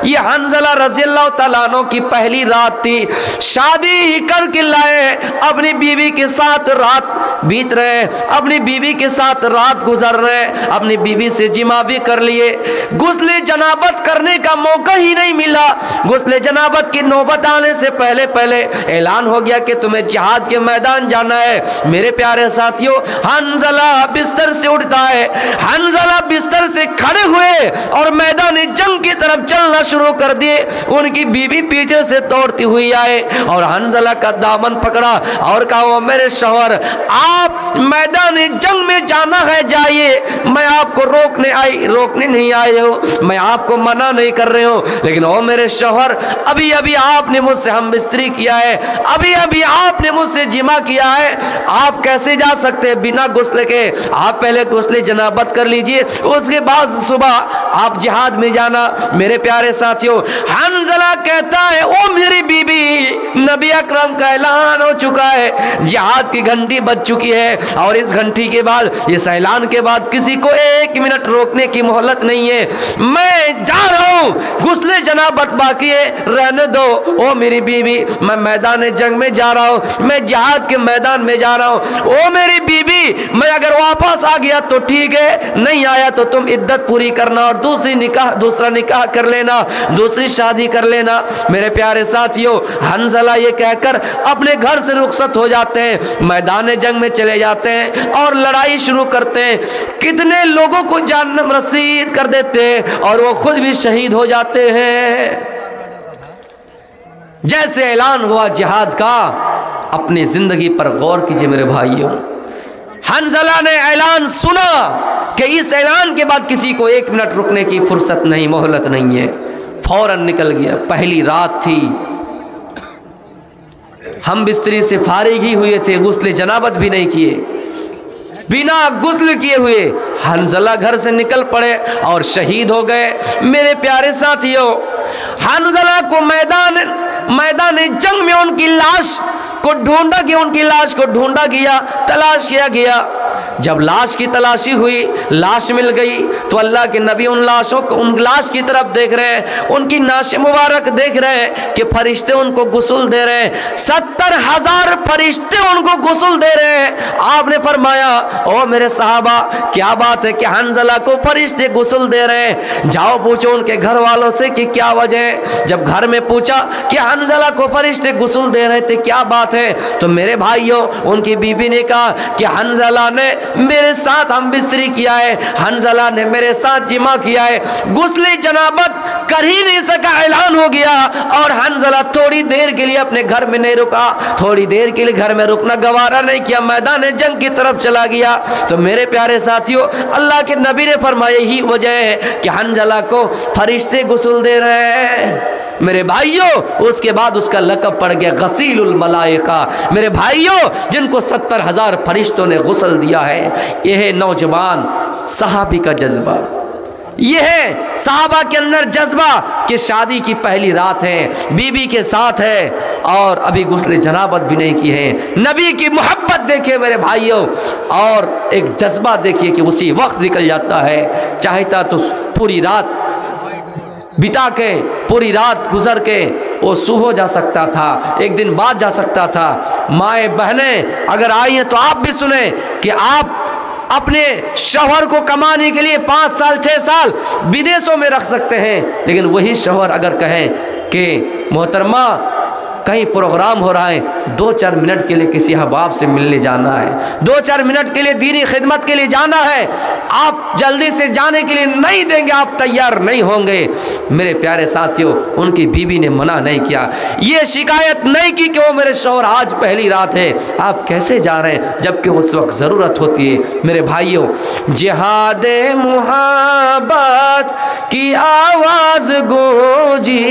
ये हंज़ला रज़ियल्लाहु ताला अन्हु की पहली रात थी। शादी करके लाए, अपनी बीवी के साथ रात बीत रहे, अपनी बीवी के साथ रात गुजर रहे, अपनी बीवी से जिमा भी कर लिए। गुस्ले जनाबत करने का मौका ही नहीं मिला। गुस्ले जनाबत की नौबत आने से पहले पहले ऐलान हो गया कि तुम्हें जिहाद के मैदान जाना है। मेरे प्यारे साथियों, हंज़ला बिस्तर से उठता है, हंज़ला बिस्तर से खड़े हुए और मैदान जंग की तरफ चलना शुरू कर दिए। उनकी बीवी पीछे से दौड़ती हुई आए और हंज़ला का दामन पकड़ा और कहा, वो मेरे शौहर, आप मैदान जंग में जाना है जाइए, मैं आपको रोकने नहीं आए हो, मैं आपको मना नहीं कर रहे हो, लेकिन ओ मेरे शौहर, अभी अभी आपने मुझसे हम बिस्तरी किया है, अभी अभी आपने मुझसे जिमा किया है, आप कैसे जा सकते हैं बिना गुस्ले के? आप पहले गुस्ले जनाबत कर लीजिए, उसके बाद सुबह आप जिहाद में जाना। मेरे प्यारे साथियों, हंज़ला कहता है, ओ मेरी बीबी, नबी अकरम का ऐलान हो चुका है, जिहाद की घंटी बज चुकी है और इस घंटी के बाद, इस ऐलान के बाद किसी को 1 मिनट रोकने की मोहलत नहीं है। मैं जा रहा हूं, गुस्ले जनाबत बाकी है, रहने दो। ओ मेरी बीवी, मैं मैदान जंग में जा रहा हूं, मैं जिहाद के मैदान में जा रहा हूं। ओ मेरी बीवी, मैं अगर वापस आ गया तो ठीक है, नहीं आया तो तुम इद्दत पूरी करना और दूसरा निकाह कर लेना, दूसरी शादी कर लेना। मेरे प्यारे साथियों, हंज़ला ये कहकर अपने घर से रुखसत हो जाते हैं, मैदान जंग में चले जाते हैं और लड़ाई शुरू करते हैं। कितने लोगों को जहन्नम रसीद कर देते हैं और वो खुद भी शहीद हो जाते हैं। जैसे ऐलान हुआ जिहाद का, अपनी जिंदगी पर गौर कीजिए मेरे भाइयों। हंज़ला ने ऐलान सुना कि इस ऐलान के बाद किसी को 1 मिनट रुकने की फुर्सत नहीं, मोहलत नहीं है, फौरन निकल गया। पहली रात थी, हम बिस्तरी से फारिग ही हुए थे, गुस्ले जनाबत भी नहीं किए, बिना गुस्ल किए हुए हंज़ला घर से निकल पड़े और शहीद हो गए। मेरे प्यारे साथियों, हंज़ला को मैदान जंग में उनकी लाश को ढूंढा गया, तलाश किया गया। जब लाश की तलाशी हुई, लाश मिल गई, तो अल्लाह के नबी उन लाश की तरफ देख रहे हैं, उनकी नाश मुबारक देख रहे हैं कि फरिश्ते उनको गुस्ल दे रहे हैं। 70,000 फरिश्ते उनको गुस्ल दे रहे हैं। आपने फरमाया, ओ मेरे साहबा, क्या बात है कि हंज़ला को फरिश्ते गुस्ल दे रहे हैं? जाओ पूछो उनके घर वालों से कि क्या वजह है। जब घर में पूछा कि हंज़ला को फरिश्ते गुस्ल दे रहे थे, क्या बात है, तो मेरे भाइयों, उनकी बीबी ने कहा कि हंज़ला ने मेरे साथ हम बिस्तरी किया है, हंज़ला ने मेरे साथ जिमा किया है। गुस्ले जनाबत कर ही नहीं सका, ऐलान हो गया और हंज़ला थोड़ी देर के लिए अपने घर में नहीं रुका, थोड़ी देर के लिए घर में रुकना गवारा नहीं किया, मैदान जंग की तरफ चला गया। तो मेरे प्यारे साथियों, अल्लाह के नबी ने फरमाया, यही वजह है कि हंज़ला को फरिश्ते गुस्ल दे रहे हैं। मेरे भाइयों, उसके बाद उसका लक़ब पड़ गया गसीलुल मलाइका। मेरे भाइयों, जिनको 70,000 फरिश्तों ने गुस्ल दिया है, यह है नौजवान सहाबी का जज्बा, यह है सहाबा के अंदर जज्बा कि शादी की पहली रात है, बीबी के साथ है और अभी गुस्ले जनाबत भी नहीं की है। नबी की मोहब्बत देखिए मेरे भाइयों, और एक जज्बा देखिए कि उसी वक्त निकल जाता है। चाहता तो पूरी रात बिता के, पूरी रात गुजर के वो सुबह जा सकता था, एक दिन बाद जा सकता था। माएँ बहनें अगर आई हैं तो आप भी सुने कि आप अपने शौहर को कमाने के लिए 5 साल 6 साल विदेशों में रख सकते हैं, लेकिन वही शौहर अगर कहें कि मोहतरमा कहीं प्रोग्राम हो रहा है, 2-4 मिनट के लिए किसी अहबाब से मिलने जाना है, 2-4 मिनट के लिए दीनी खिदमत के लिए जाना है, आप जल्दी से जाने के लिए नहीं देंगे, आप तैयार नहीं होंगे। मेरे प्यारे साथियों, उनकी बीवी ने मना नहीं किया, ये शिकायत नहीं की कि वो मेरे शौहर आज पहली रात है, आप कैसे जा रहे हैं, जबकि उस वक्त ज़रूरत होती है। मेरे भाइयों, जिहादे मुहब्बत की आवाज़ गूंजी,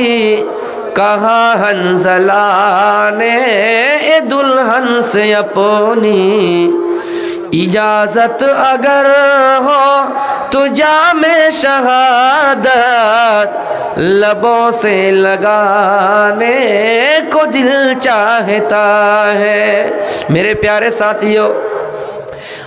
कहा हंज़ला ने दुल्हन से अपनी, इजाज़त अगर हो तो जामे शहादत लबों से लगाने को दिल चाहता है। मेरे प्यारे साथियों,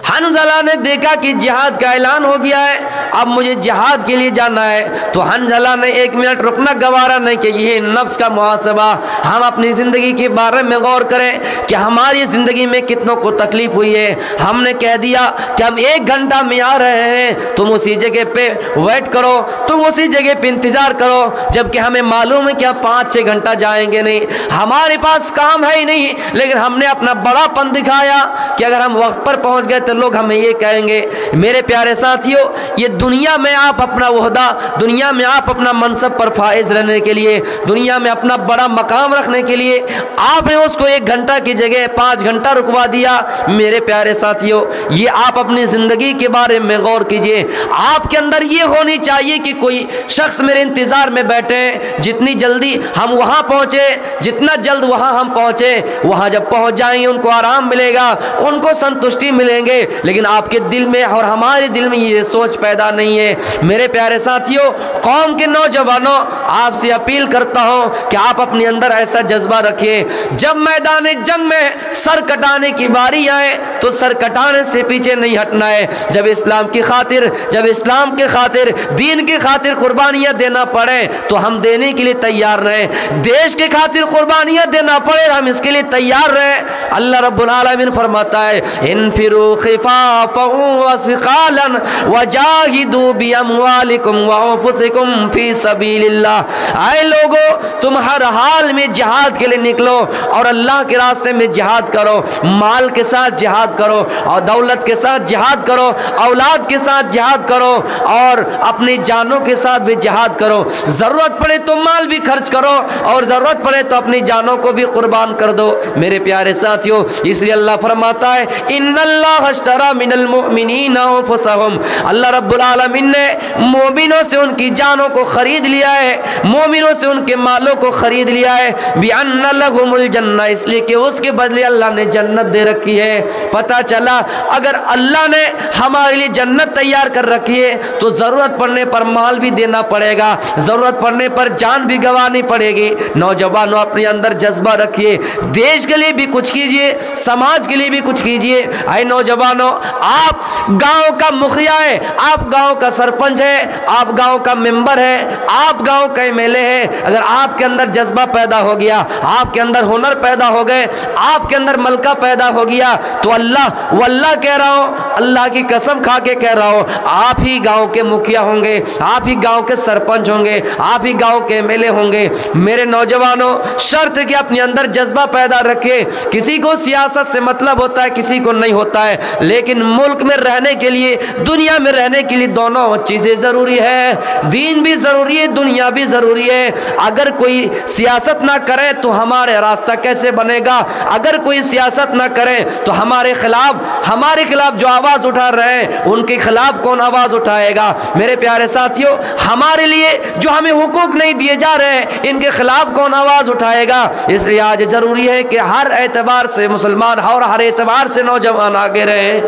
हनजला ने देखा कि जिहाद का ऐलान हो गया है, अब मुझे जिहाद के लिए जाना है। तो हनजला ने 1 मिनट रुकना गवारा नहीं कि ये नफ्स का मुहासबा, हम अपनी ज़िंदगी के बारे में गौर करें कि हमारी ज़िंदगी में कितनों को तकलीफ हुई है। हमने कह दिया कि हम 1 घंटा में आ रहे हैं, तुम उसी जगह पे वेट करो, तुम उसी जगह पे इंतज़ार करो, जबकि हमें मालूम है कि हम 5-6 घंटा जाएंगे नहीं, हमारे पास काम है ही नहीं। लेकिन हमने अपना बड़ापन दिखाया कि अगर हम वक्त पर पहुंच गए तो लोग हमें ये कहेंगे। मेरे प्यारे साथियों, ये दुनिया में आप अपना ओहदा, दुनिया में आप अपना मनसब पर फाइज रहने के लिए, दुनिया में अपना बड़ा मकाम रखने के लिए आपने उसको 1 घंटा की जगह 5 घंटा रुकवा दिया। मेरे प्यारे साथियों, ये आप अपनी ज़िंदगी के बारे में गौर कीजिए। आपके अंदर ये होनी चाहिए कि कोई शख्स मेरे इंतज़ार में बैठे, जितनी जल्दी हम वहाँ पहुँचे, जितना जल्द वहाँ हम पहुँचे, वहाँ जब पहुँच जाएंगे उनको आराम मिलेगा, उनको संतुष्टि मिलेंगे। लेकिन आपके दिल में और हमारे दिल में ये सोच पैदा नहीं है। मेरे प्यारे साथियों, कौम के नौजवानों, आपसे अपील करता हूँ कि आप अपने अंदर ऐसा जज्बा रखिए, जब मैदान जंग में सर कटाने की बारी आए तो सर कटाने से पीछे नहीं हटना है। जब इस्लाम की खातिर, जब इस्लाम के खातिर, दीन की खातिर कुर्बानियाँ देना पड़े तो हम देने के लिए तैयार रहें। देश के खातिर कुर्बानियाँ देना पड़े, हम इसके लिए तैयार रहें। अल्लाह रब्बुल आलमीन फरमाता है, इनफिरू खिफाफन व सिकालन वजाहिदू बिअमवालिकुम व अनफुसिकुम फी सबीलिल्लाह। आए लोगों, तुम हर हाल में जिहाद के लिए निकलो और अल्लाह के रास्ते में जिहाद करो। माल के साथ जिहाद करो और दौलत के साथ जिहाद करो, औलाद के साथ जिहाद करो और अपनी जानों के साथ भी जिहाद करो। ज़रूरत पड़े तो माल भी खर्च करो और ज़रूरत पड़े तो अपनी जानों को भी कुर्बान कर दो। मेरे प्यारे साथियों, इसलिए अल्लाह फरमाता है, इन्नल्लाह अश्तरा मिनल मुमिनीना अनफुसहुम। अल्लाह रब्बुल आलमीन ने मोमिनों से उनकी जानों को खरीद लिया है, मोमिनों से उनके मालों को खरीद लिया है। बिअन्ना लहुमुल जन्नह, इसलिए कि उसके बदले अल्लाह ने जन्नत दे रखी है। पता चला अगर अल्लाह ने हमारे लिए जन्नत तैयार कर रखी है तो ज़रूरत पड़ने पर माल भी देना पड़ेगा, ज़रूरत पड़ने पर जान भी गंवानी पड़ेगी। नौजवानों, अपने अंदर जज्बा रखिए, देश के लिए भी कुछ कीजिए, समाज के लिए भी कुछ कीजिए। आए नौजवानों, आप गांव का मुखिया है, आप गांव का सरपंच है, आप गांव का मेंबर है, आप गांव का एमएलए है। अगर आपके अंदर जज्बा पैदा हो गया, आपके अंदर हुनर पैदा हो गए, आपके अंदर मलका पैदा हो गया तो अल्लाह कह रहा हूँ, अल्लाह की कसम खा के कह रहा हूँ, आप ही गांव के मुखिया होंगे, आप ही गांव के सरपंच होंगे, आप ही गांव के एमएलए होंगे। मेरे नौजवानों, शर्त है कि अपने अंदर जज्बा पैदा रखे। किसी को सियासत से मतलब होता है, किसी को नहीं होता है, लेकिन मुल्क में रहने के लिए, दुनिया में रहने के लिए दोनों चीज़ें ज़रूरी है। दीन भी ज़रूरी है, दुनिया भी ज़रूरी है। अगर कोई सियासत ना करे तो हमारे रास्ता कैसे बनेगा? अगर कोई सियासत ना करे तो हमारे खिलाफ जो आवाज़ उठा रहे हैं उनके खिलाफ कौन आवाज़ उठाएगा? मेरे प्यारे साथियों, हमारे लिए जो हमें हुकूक नहीं दिए जा रहे हैं इनके खिलाफ कौन आवाज़ उठाएगा? इसलिए आज ज़रूरी है कि हर एतबार से मुसलमान और हर एतबार से नौजवान आगे रहे।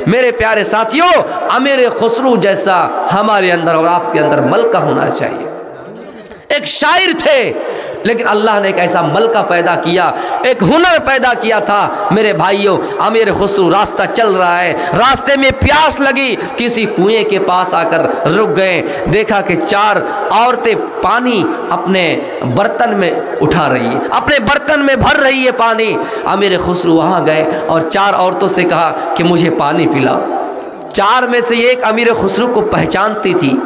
मेरे प्यारे साथियों, अमीर खुसरू जैसा हमारे अंदर और आपके अंदर मलका होना चाहिए। एक शायर थे, लेकिन अल्लाह ने एक ऐसा मलका पैदा किया, एक हुनर पैदा किया था। मेरे भाइयों, अमीर खुसरू रास्ता चल रहा है, रास्ते में प्यास लगी, किसी कुएं के पास आकर रुक गए। देखा कि 4 औरतें पानी अपने बर्तन में उठा रही है, अपने बर्तन में भर रही है पानी। अमीर खुसरू वहाँ गए और 4 औरतों से कहा कि मुझे पानी पिलाओ। 4 में से एक अमीर खुसरू को पहचानती थी।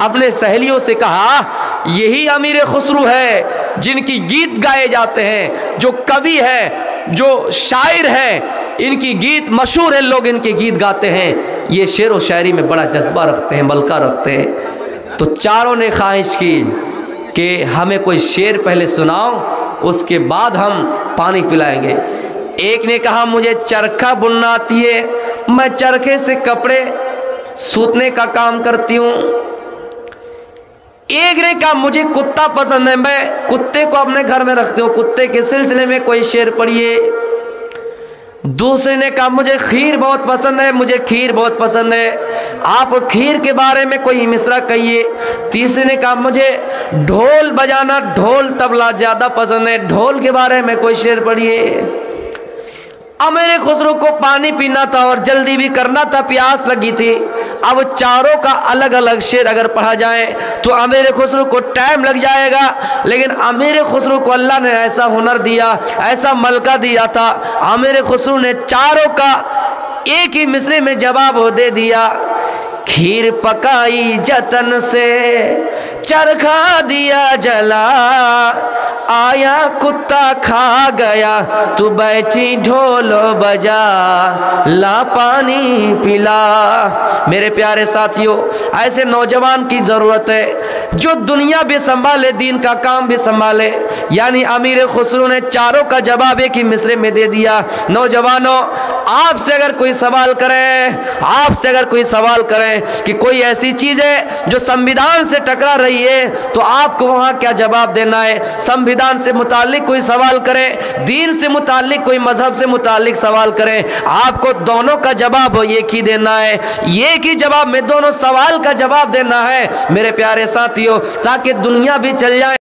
अपने सहेलियों से कहा, यही अमीर खुसरू है जिनकी गीत गाए जाते हैं, जो कवि है, जो शायर है, इनकी गीत मशहूर है, लोग इनके गीत गाते हैं, ये शेर व शायरी में बड़ा जज्बा रखते हैं, मलका रखते हैं। तो चारों ने ख्वाहिश की कि हमें कोई शेर पहले सुनाओ, उसके बाद हम पानी पिलाएंगे। एक ने कहा, मुझे चरखा बुनना आती है, मैं चरखे से कपड़े सूतने का काम करती हूँ। एक ने कहा, मुझे कुत्ता पसंद है, मैं कुत्ते को अपने घर में रखती हूँ, कुत्ते के सिलसिले में कोई शेर पढ़िए। दूसरे ने कहा, मुझे खीर बहुत पसंद है, मुझे खीर बहुत पसंद है, आप खीर के बारे में कोई मिसरा कहिए। तीसरे ने कहा, मुझे ढोल बजाना, ढोल तबला ज़्यादा पसंद है, ढोल के बारे में कोई शेर पढ़िए। अमीर खुसरो को पानी पीना था और जल्दी भी करना था, प्यास लगी थी। अब चारों का अलग अलग शेर अगर पढ़ा जाए तो अमीर खुसरो को टाइम लग जाएगा, लेकिन अमीर खुसरो को अल्लाह ने ऐसा हुनर दिया, ऐसा मलका दिया था, अमीर खुसरो ने चारों का एक ही मिसरे में जवाब दे दिया। खीर पकाई जतन से चरखा दिया जला, आया कुत्ता खा गया, तू बैठी ढोल बजा, ला पानी पिला। मेरे प्यारे साथियों, ऐसे नौजवान की जरूरत है जो दुनिया भी संभाले, दीन का काम भी संभाले। यानी अमीर खुसरो ने चारों का जवाब एक ही मिसरे में दे दिया। नौजवानों, आपसे अगर कोई सवाल करे, आपसे अगर कोई सवाल करे कि कोई ऐसी चीज है जो संविधान से टकरा रही है, तो आपको वहां क्या जवाब देना है। संविधान से मुतालिक कोई सवाल करे, दीन से मुतालिक कोई मजहब से मुतालिक सवाल करे, आपको दोनों का जवाब एक ही देना है। एक ही जवाब में दोनों सवाल का जवाब देना है मेरे प्यारे साथियों, ताकि दुनिया भी चल जाए।